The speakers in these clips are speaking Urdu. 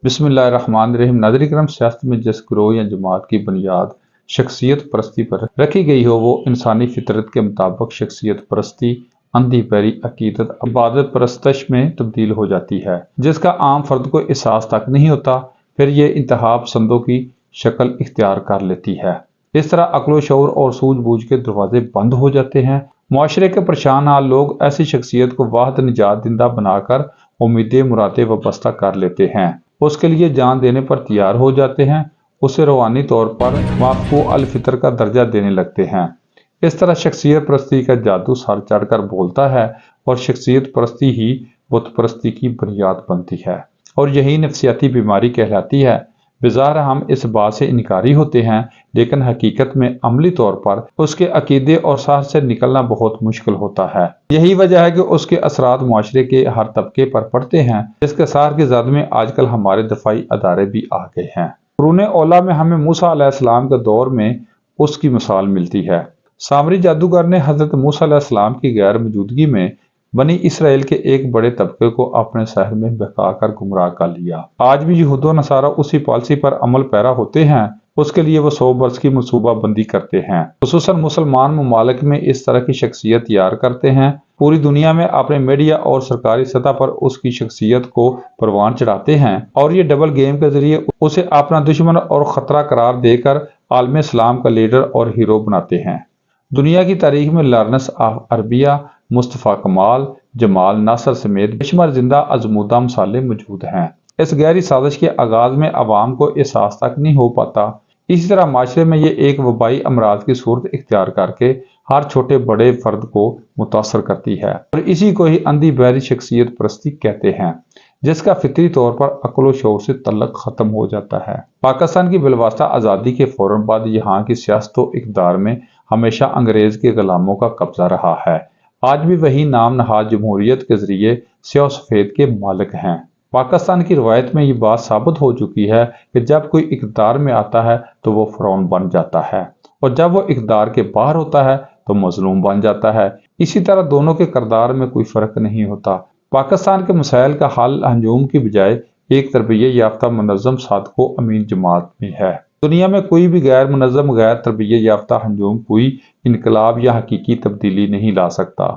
بسم اللہ الرحمن الرحیم۔ ناظرین کرام، سیاست میں جس گروہ یا جماعت کی بنیاد شخصیت پرستی پر رکھی گئی ہو، وہ انسانی فطرت کے مطابق شخصیت پرستی، اندھی پیری عقیدت، عبادت پرستش میں تبدیل ہو جاتی ہے، جس کا عام فرد کو احساس تک نہیں ہوتا۔ پھر یہ انتہا پسندوں کی شکل اختیار کر لیتی ہے۔ اس طرح عقل و شعور اور سوجھ بوجھ کے دروازے بند ہو جاتے ہیں۔ معاشرے کے پریشان حال لوگ ایسی شخصیت کو واحد نجات دہندہ بنا کر امیدیں مرادیں وابستہ کر لیتے ہیں، اس کے لیے جان دینے پر تیار ہو جاتے ہیں، اسے روحانی طور پر مافقو الفطر کا درجہ دینے لگتے ہیں۔ اس طرح شخصیت پرستی کا جادو سر چڑھ کر بولتا ہے اور شخصیت پرستی ہی بت پرستی کی بنیاد بنتی ہے، اور یہی نفسیاتی بیماری کہلاتی ہے۔ بظاہر ہم اس بات سے انکاری ہوتے ہیں، لیکن حقیقت میں عملی طور پر اس کے عقیدے اور ساحت سے نکلنا بہت مشکل ہوتا ہے۔ یہی وجہ ہے کہ اس کے اثرات معاشرے کے ہر طبقے پر پڑتے ہیں، جس کے سار کی زد میں آج کل ہمارے دفاعی ادارے بھی آ گئے ہیں۔ قرون اولیٰ میں ہمیں موسیٰ علیہ السلام کے دور میں اس کی مثال ملتی ہے۔ سامری جادوگر نے حضرت موسیٰ علیہ السلام کی غیر موجودگی میں بنی اسرائیل کے ایک بڑے طبقے کو اپنے سحر میں بہکا کر گمراہ کر لیا۔ آج بھی یہود و نصارہ اسی پالیسی پر عمل پیرا ہوتے ہیں، اس کے لیے وہ 100 برس کی منصوبہ بندی کرتے ہیں، خصوصاً مسلمان ممالک میں اس طرح کی شخصیت تیار کرتے ہیں، پوری دنیا میں اپنے میڈیا اور سرکاری سطح پر اس کی شخصیت کو پروان چڑھاتے ہیں، اور یہ ڈبل گیم کے ذریعے اسے اپنا دشمن اور خطرہ قرار دے کر عالم اسلام کا لیڈر اور ہیرو بناتے ہیں۔ دنیا کی تاریخ میں لارنس آف عربیہ، مصطفیٰ کمال، جمال ناصر سمیت بے شمار زندہ ازمودہ مثالیں موجود ہیں۔ اس گہری سازش کے آغاز میں عوام کو احساس تک نہیں ہو پاتا۔ اسی طرح معاشرے میں یہ ایک وبائی امراض کی صورت اختیار کر کے ہر چھوٹے بڑے فرد کو متاثر کرتی ہے، اور اسی کو ہی اندھی بہری شخصیت پرستی کہتے ہیں، جس کا فطری طور پر عقل و شعور سے تعلق ختم ہو جاتا ہے۔ پاکستان کی بالواسطہ آزادی کے فوراً بعد یہاں کی سیاست و اقتدار میں ہمیشہ انگریز کے غلاموں کا قبضہ رہا ہے۔ آج بھی وہی نام نہاد جمہوریت کے ذریعے سیاہ و سفید کے مالک ہیں۔ پاکستان کی روایت میں یہ بات ثابت ہو چکی ہے کہ جب کوئی اقتدار میں آتا ہے تو وہ فرعون بن جاتا ہے، اور جب وہ اقتدار کے باہر ہوتا ہے تو مظلوم بن جاتا ہے۔ اسی طرح دونوں کے کردار میں کوئی فرق نہیں ہوتا۔ پاکستان کے مسائل کا حل ہجوم کی بجائے ایک تربیت یافتہ منظم صادق و امین جماعت میں ہے۔ دنیا میں کوئی بھی غیر منظم، غیر تربیت یافتہ ہجوم کوئی انقلاب یا حقیقی تبدیلی نہیں لا سکتا۔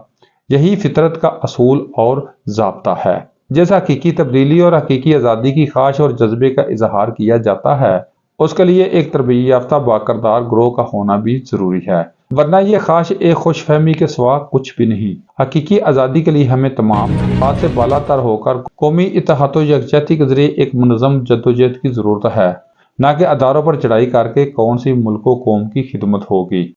یہی فطرت کا اصول اور ضابطہ ہے۔ جیسا حقیقی تبدیلی اور حقیقی آزادی کی خواہش اور جذبے کا اظہار کیا جاتا ہے، اس کے لیے ایک تربیت یافتہ باکردار گروہ کا ہونا بھی ضروری ہے، ورنہ یہ خواہش ایک خوش فہمی کے سوا کچھ بھی نہیں۔ حقیقی آزادی کے لیے ہمیں تمام بات سے بالا تر ہو کر قومی اتحاد و یکجہتی کے ذریعے ایک منظم جدوجہد کی ضرورت ہے، نہ کہ اداروں پر چڑھائی کر کے کون سی ملک و قوم کی خدمت ہوگی۔